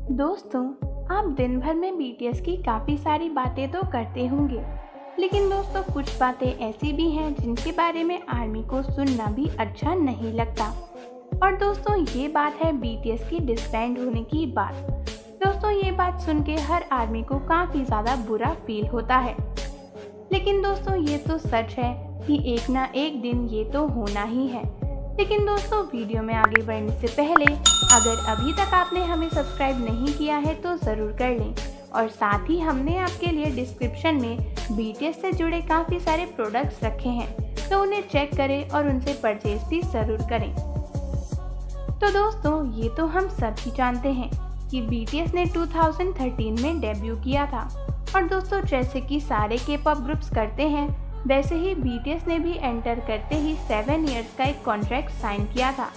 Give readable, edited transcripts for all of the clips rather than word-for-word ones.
दोस्तों, आप दिन भर में बीटीएस की काफ़ी सारी बातें तो करते होंगे, लेकिन दोस्तों कुछ बातें ऐसी भी हैं जिनके बारे में आर्मी को सुनना भी अच्छा नहीं लगता। और दोस्तों ये बात है बीटीएस की डिसबैंड होने की बात। दोस्तों ये बात सुन के हर आर्मी को काफ़ी ज़्यादा बुरा फील होता है, लेकिन दोस्तों ये तो सच है कि एक ना एक दिन ये तो होना ही है। लेकिन दोस्तों वीडियो में आगे बढ़ने से पहले अगर अभी तक आपने हमें सब्सक्राइब नहीं किया है तो ज़रूर कर लें, और साथ ही हमने आपके लिए डिस्क्रिप्शन में बीटीएस से जुड़े काफ़ी सारे प्रोडक्ट्स रखे हैं, तो उन्हें चेक करें और उनसे परचेज भी ज़रूर करें। तो दोस्तों ये तो हम सभी जानते हैं कि बीटीएस ने 2013 में डेब्यू किया था, और दोस्तों जैसे कि सारे के-पॉप ग्रुप्स करते हैं वैसे ही बीटीएस ने भी एंटर करते ही 7 इयर्स का एक कॉन्ट्रैक्ट साइन किया था।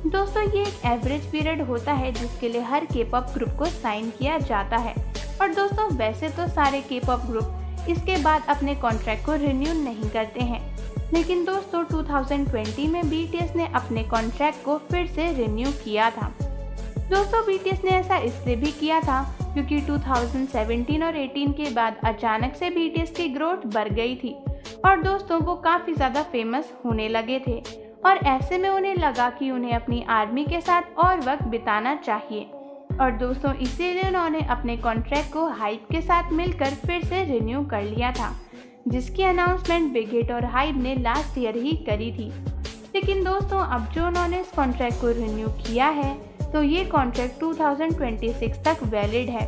दोस्तों ये एक एवरेज पीरियड होता है जिसके लिए हर के-पॉप ग्रुप को साइन किया जाता है। और दोस्तों वैसे तो सारे के-पॉप ग्रुप इसके बाद अपने कॉन्ट्रैक्ट को रिन्यू नहीं करते हैं, लेकिन दोस्तों 2020 में बीटीएस ने अपने कॉन्ट्रैक्ट को फिर से रिन्यू किया था। दोस्तों बीटीएस ने ऐसा इसलिए भी किया था क्योंकि 2017 और 18 के बाद अचानक से बीटीएस की ग्रोथ बढ़ गई थी, और दोस्तों वो काफ़ी ज़्यादा फेमस होने लगे थे, और ऐसे में उन्हें लगा कि उन्हें अपनी आर्मी के साथ और वक्त बिताना चाहिए। और दोस्तों इसीलिए उन्होंने अपने कॉन्ट्रैक्ट को हाइप के साथ मिलकर फिर से रिन्यू कर लिया था, जिसकी अनाउंसमेंट बिग हिट और हाइप ने लास्ट ईयर ही करी थी। लेकिन दोस्तों अब जो उन्होंने इस कॉन्ट्रैक्ट को रिन्यू किया है तो ये कॉन्ट्रैक्ट 2026 तक वैलिड है,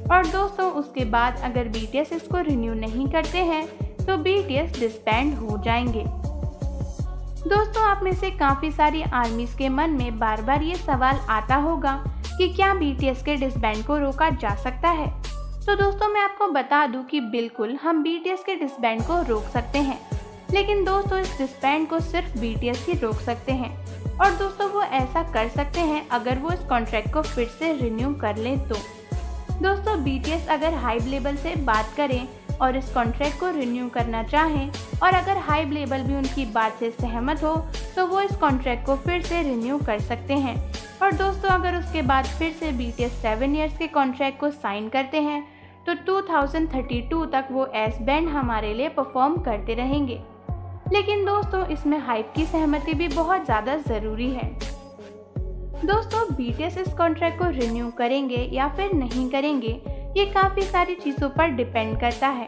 और दोस्तों उसके बाद अगर बीटीएस इसको रिन्यू नहीं करते हैं तो बीटीएस डिसबैंड हो जाएंगे। दोस्तों आप में से काफ़ी सारी आर्मीज के मन में बार बार ये सवाल आता होगा कि क्या बीटीएस के डिसबैंड को रोका जा सकता है। तो दोस्तों मैं आपको बता दूं कि बिल्कुल हम बीटीएस के डिसबैंड को रोक सकते हैं, लेकिन दोस्तों इस डिसबैंड को सिर्फ बीटीएस ही रोक सकते हैं, और दोस्तों वो ऐसा कर सकते हैं अगर वो इस कॉन्ट्रैक्ट को फिर से रिन्यू कर लें तो। दोस्तों बीटीएस अगर हाइब लेवल से बात करें और इस कॉन्ट्रैक्ट को रिन्यू करना चाहें, और अगर हाइब लेवल भी उनकी बात से सहमत हो तो वो इस कॉन्ट्रैक्ट को फिर से रिन्यू कर सकते हैं। और दोस्तों अगर उसके बाद फिर से बीटीएस 7 इयर्स के कॉन्ट्रैक्ट को साइन करते हैं तो 2032 तक वो एस बैंड हमारे लिए परफॉर्म करते रहेंगे। लेकिन दोस्तों इसमें हाइप की सहमति भी बहुत ज़्यादा ज़रूरी है। दोस्तों बीटीएस इस कॉन्ट्रैक्ट को रिन्यू करेंगे या फिर नहीं करेंगे ये काफ़ी सारी चीज़ों पर डिपेंड करता है।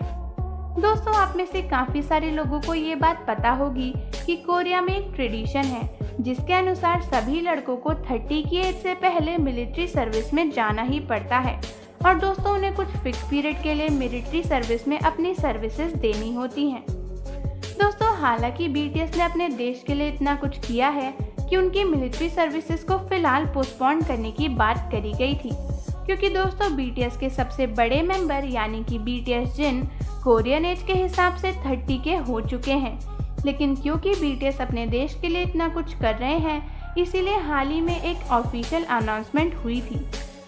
दोस्तों आप में से काफ़ी सारे लोगों को ये बात पता होगी कि कोरिया में एक ट्रेडिशन है जिसके अनुसार सभी लड़कों को 30 की एज से पहले मिलिट्री सर्विस में जाना ही पड़ता है, और दोस्तों उन्हें कुछ फिक्स पीरियड के लिए मिलिट्री सर्विस में अपनी सर्विसेज देनी होती हैं। दोस्तों हालांकि बीटीएस ने अपने देश के लिए इतना कुछ किया है कि उनकी मिलिट्री सर्विसेज को फिलहाल पोस्टपोन करने की बात करी गई थी, क्योंकि दोस्तों बीटीएस के सबसे बड़े मेंबर यानी कि बीटीएस जिन कोरियन एज के हिसाब से 30 के हो चुके हैं। लेकिन क्योंकि बीटीएस अपने देश के लिए इतना कुछ कर रहे हैं, इसीलिए हाल ही में एक ऑफिशियल अनाउंसमेंट हुई थी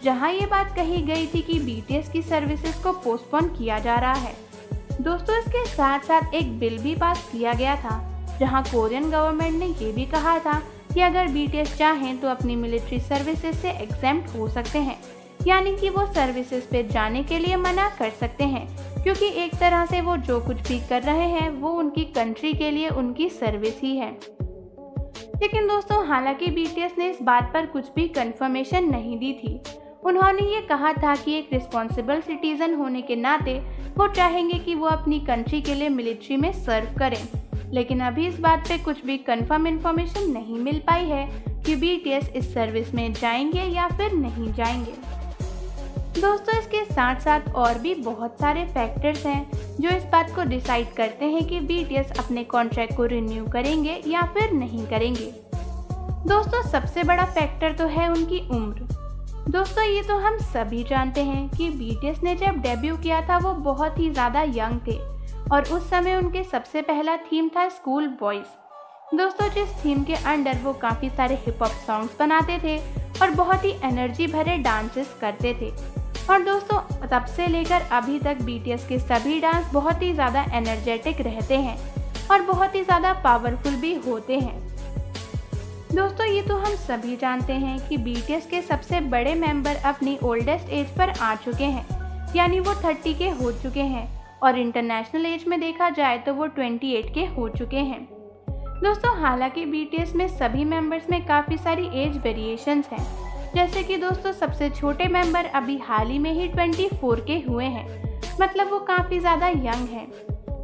जहां ये बात कही गई थी कि बीटीएस की सर्विसेज को पोस्टपोन किया जा रहा है। दोस्तों इसके साथ साथ एक बिल भी पास किया गया था जहां कोरियन गवर्नमेंट ने ये भी कहा था कि अगर बीटीएस चाहें तो अपनी मिलिट्री सर्विसेज से एग्जेम्प्ट हो सकते हैं, यानी कि वो सर्विसेज पे जाने के लिए मना कर सकते हैं, क्योंकि एक तरह से वो जो कुछ भी कर रहे हैं वो उनकी कंट्री के लिए उनकी सर्विस ही है। लेकिन दोस्तों हालांकि बीटीएस ने इस बात पर कुछ भी कंफर्मेशन नहीं दी थी। उन्होंने ये कहा था कि एक रिस्पॉन्सिबल सिटीजन होने के नाते वो चाहेंगे कि वो अपनी कंट्री के लिए मिलिट्री में सर्व करें, लेकिन अभी इस बात पे कुछ भी कंफर्म इन्फॉर्मेशन नहीं मिल पाई है कि बीटीएस इस सर्विस में जाएंगे या फिर नहीं जाएंगे। दोस्तों इसके साथ साथ और भी बहुत सारे फैक्टर्स हैं जो इस बात को डिसाइड करते हैं कि बीटीएस अपने कॉन्ट्रैक्ट को रिन्यू करेंगे या फिर नहीं करेंगे। दोस्तों सबसे बड़ा फैक्टर तो है उनकी उम्र। दोस्तों ये तो हम सभी जानते हैं कि बीटीएस ने जब डेब्यू किया था वो बहुत ही ज़्यादा यंग थे, और उस समय उनके सबसे पहला थीम था स्कूल बॉयज़। दोस्तों जिस थीम के अंडर वो काफ़ी सारे हिप हॉप सॉन्ग्स बनाते थे और बहुत ही एनर्जी भरे डांसेस करते थे, और दोस्तों तब से लेकर अभी तक बीटीएस के सभी डांस बहुत ही ज़्यादा एनर्जेटिक रहते हैं और बहुत ही ज़्यादा पावरफुल भी होते हैं। दोस्तों ये तो हम सभी जानते हैं कि BTS के सबसे बड़े मेंबर अपनी ओल्डेस्ट एज पर आ चुके हैं, यानी वो 30 के हो चुके हैं और इंटरनेशनल एज में देखा जाए तो वो 28 के हो चुके हैं। दोस्तों हालांकि BTS में सभी मेंबर्स में काफ़ी सारी एज वेरिएशंस हैं, जैसे कि दोस्तों सबसे छोटे मेंबर अभी हाल ही में ही 24 के हुए हैं, मतलब वो काफ़ी ज़्यादा यंग हैं।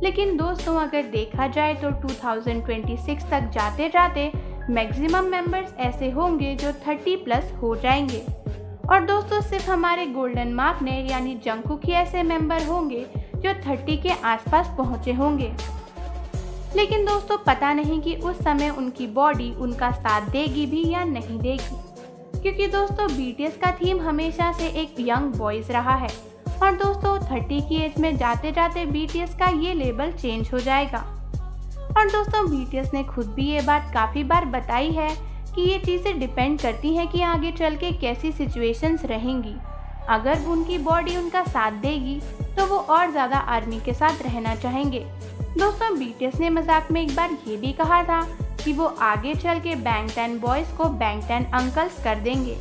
लेकिन दोस्तों अगर देखा जाए तो 2026 तक जाते जाते मैक्सिमम मेंबर्स ऐसे होंगे जो 30 प्लस हो जाएंगे। और दोस्तों सिर्फ हमारे गोल्डन मार्क ने यानी जंगकुक ही ऐसे मेंबर होंगे जो 30 के आसपास पहुंचे होंगे। लेकिन दोस्तों पता नहीं कि उस समय उनकी बॉडी उनका साथ देगी भी या नहीं देगी, क्योंकि दोस्तों BTS का थीम हमेशा से एक यंग बॉयज रहा है और दोस्तों 30 की एज में जाते जाते BTS का ये लेबल चेंज हो जाएगा। और दोस्तों BTS ने खुद भी ये बात काफ़ी बार बताई है कि ये चीज़ें डिपेंड करती हैं कि आगे चल के कैसी सिचुएशंस रहेंगी। अगर उनकी बॉडी उनका साथ देगी तो वो और ज़्यादा आर्मी के साथ रहना चाहेंगे। दोस्तों BTS ने मजाक में एक बार ये भी कहा था कि वो आगे चल के बैंगटन बॉयज़ को बैंगटन अंकल्स कर देंगे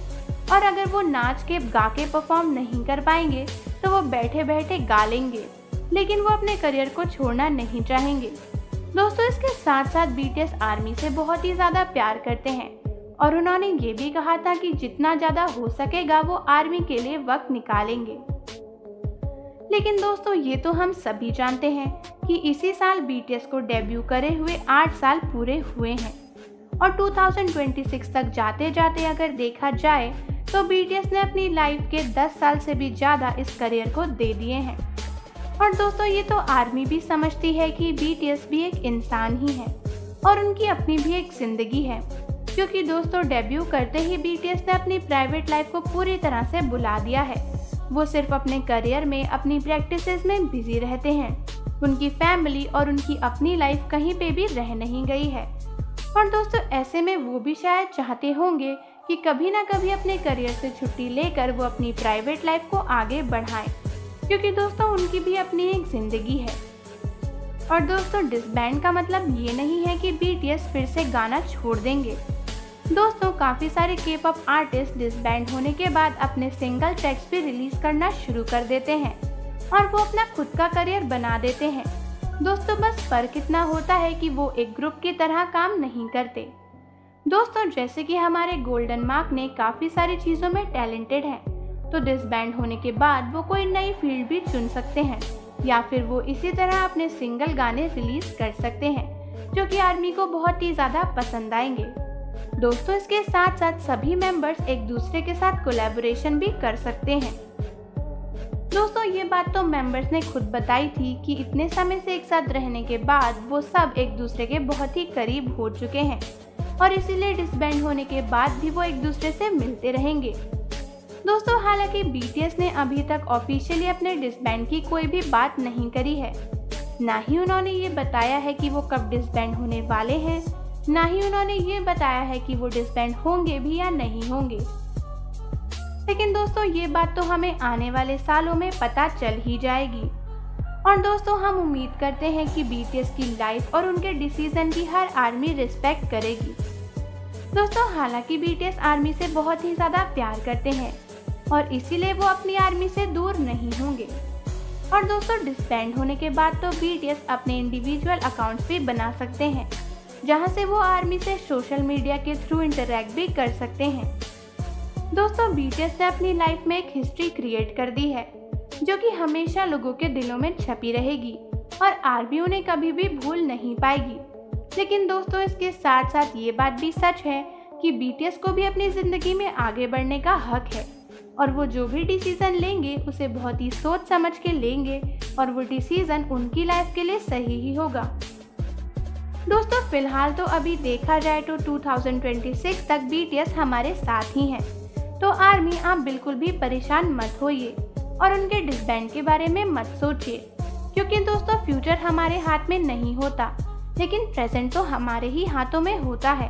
और अगर वो नाच के गा के परफॉर्म नहीं कर पाएंगे तो वो बैठे बैठे गा लेंगे, लेकिन वो अपने करियर को छोड़ना नहीं चाहेंगे। दोस्तों इसके साथ साथ BTS आर्मी से बहुत ही ज़्यादा प्यार करते हैं और उन्होंने ये भी कहा था कि जितना ज़्यादा हो सकेगा वो आर्मी के लिए वक्त निकालेंगे। लेकिन दोस्तों ये तो हम सभी जानते हैं कि इसी साल BTS को डेब्यू करे हुए 8 साल पूरे हुए हैं और 2026 तक जाते जाते अगर देखा जाए तो BTS ने अपनी लाइफ के 10 साल से भी ज़्यादा इस करियर को दे दिए हैं। और दोस्तों ये तो आर्मी भी समझती है कि BTS भी एक इंसान ही है और उनकी अपनी भी एक ज़िंदगी है, क्योंकि दोस्तों डेब्यू करते ही BTS ने अपनी प्राइवेट लाइफ को पूरी तरह से बुला दिया है। वो सिर्फ अपने करियर में अपनी प्रैक्टिसेस में बिजी रहते हैं। उनकी फैमिली और उनकी अपनी लाइफ कहीं पे भी रह नहीं गई है। और दोस्तों ऐसे में वो भी शायद चाहते होंगे कि कभी ना कभी अपने करियर से छुट्टी लेकर वो अपनी प्राइवेट लाइफ को आगे बढ़ाएं, क्योंकि दोस्तों उनकी भी अपनी एक ज़िंदगी है। और दोस्तों डिसबैंड का मतलब ये नहीं है कि BTS फिर से गाना छोड़ देंगे। दोस्तों काफ़ी सारे K-pop आर्टिस्ट डिसबैंड होने के बाद अपने सिंगल ट्रैक्स भी रिलीज करना शुरू कर देते हैं और वो अपना खुद का करियर बना देते हैं। दोस्तों बस फर्क इतना होता है कि वो एक ग्रुप की तरह काम नहीं करते। दोस्तों जैसे कि हमारे गोल्डन मार्क ने काफ़ी सारी चीज़ों में टैलेंटेड हैं, तो डिसबैंड होने के बाद वो कोई नई फील्ड भी चुन सकते हैं या फिर वो इसी तरह अपने सिंगल गाने रिलीज कर सकते हैं जो कि आर्मी को बहुत ही ज़्यादा पसंद आएंगे। दोस्तों इसके साथ साथ सभी मेंबर्स एक दूसरे के साथ कोलैबोरेशन भी कर सकते हैं। दोस्तों ये बात तो मेंबर्स ने खुद बताई थी कि इतने समय से एक साथ रहने के बाद वो सब एक दूसरे के बहुत ही करीब हो चुके हैं और इसीलिए डिसबैंड होने के बाद भी वो एक दूसरे से मिलते रहेंगे। दोस्तों हालांकि BTS ने अभी तक ऑफिशियली अपने डिसबैंड की कोई भी बात नहीं करी है, ना ही उन्होंने ये बताया है कि वो कब डिसबैंड होने वाले हैं, ना ही उन्होंने ये बताया है कि वो डिसबैंड होंगे भी या नहीं होंगे। लेकिन दोस्तों ये बात तो हमें आने वाले सालों में पता चल ही जाएगी। और दोस्तों हम उम्मीद करते हैं कि BTS की लाइफ और उनके डिसीजन की हर आर्मी रिस्पेक्ट करेगी। दोस्तों हालांकि BTS आर्मी से बहुत ही ज़्यादा प्यार करते हैं और इसीलिए वो अपनी आर्मी से दूर नहीं होंगे। और दोस्तों डिसबैंड होने के बाद तो BTS अपने इंडिविजुअल अकाउंट्स भी बना सकते हैं, जहां से वो आर्मी से सोशल मीडिया के थ्रू इंटरेक्ट भी कर सकते हैं। दोस्तों BTS ने अपनी लाइफ में एक हिस्ट्री क्रिएट कर दी है जो कि हमेशा लोगों के दिलों में छपी रहेगी और आर्मी उन्हें कभी भी भूल नहीं पाएगी। लेकिन दोस्तों इसके साथ साथ ये बात भी सच है कि BTS को भी अपनी ज़िंदगी में आगे बढ़ने का हक है और वो जो भी डिसीज़न लेंगे उसे बहुत ही सोच समझ के लेंगे और वो डिसीज़न उनकी लाइफ के लिए सही ही होगा। दोस्तों फिलहाल तो अभी देखा जाए तो 2026 तक BTS हमारे साथ ही हैं, तो आर्मी आप बिल्कुल भी परेशान मत होइए और उनके डिसबैंड के बारे में मत सोचिए, क्योंकि दोस्तों फ्यूचर हमारे हाथ में नहीं होता, लेकिन प्रेजेंट तो हमारे ही हाथों में होता है।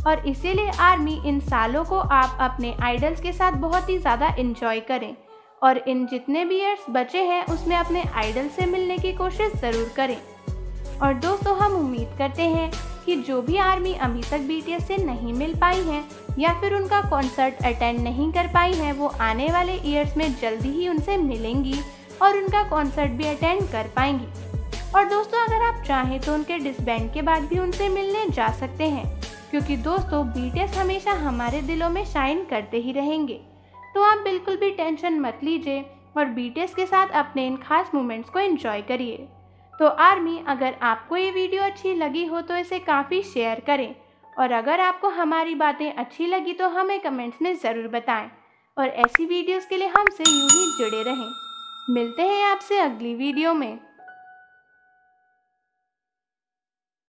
और इसीलिए आर्मी इन सालों को आप अपने आइडल्स के साथ बहुत ही ज़्यादा इंजॉय करें और इन जितने भी ईयर्स बचे हैं उसमें अपने आइडल से मिलने की कोशिश ज़रूर करें। और दोस्तों हम उम्मीद करते हैं कि जो भी आर्मी अभी तक BTS से नहीं मिल पाई हैं या फिर उनका कॉन्सर्ट अटेंड नहीं कर पाई हैं, वो आने वाले ईयर्स में जल्दी ही उनसे मिलेंगी और उनका कॉन्सर्ट भी अटेंड कर पाएंगी। और दोस्तों, अगर आप चाहें तो उनके डिसबैंड के बाद भी उनसे मिलने जा सकते हैं, क्योंकि दोस्तों BTS हमेशा हमारे दिलों में शाइन करते ही रहेंगे। तो आप बिल्कुल भी टेंशन मत लीजिए और BTS के साथ अपने इन खास मोमेंट्स को एंजॉय करिए। तो आर्मी, अगर आपको ये वीडियो अच्छी लगी हो तो इसे काफ़ी शेयर करें, और अगर आपको हमारी बातें अच्छी लगी तो हमें कमेंट्स में ज़रूर बताएं। और ऐसी वीडियोस के लिए हमसे यूं ही जुड़े रहें। मिलते हैं आपसे अगली वीडियो में।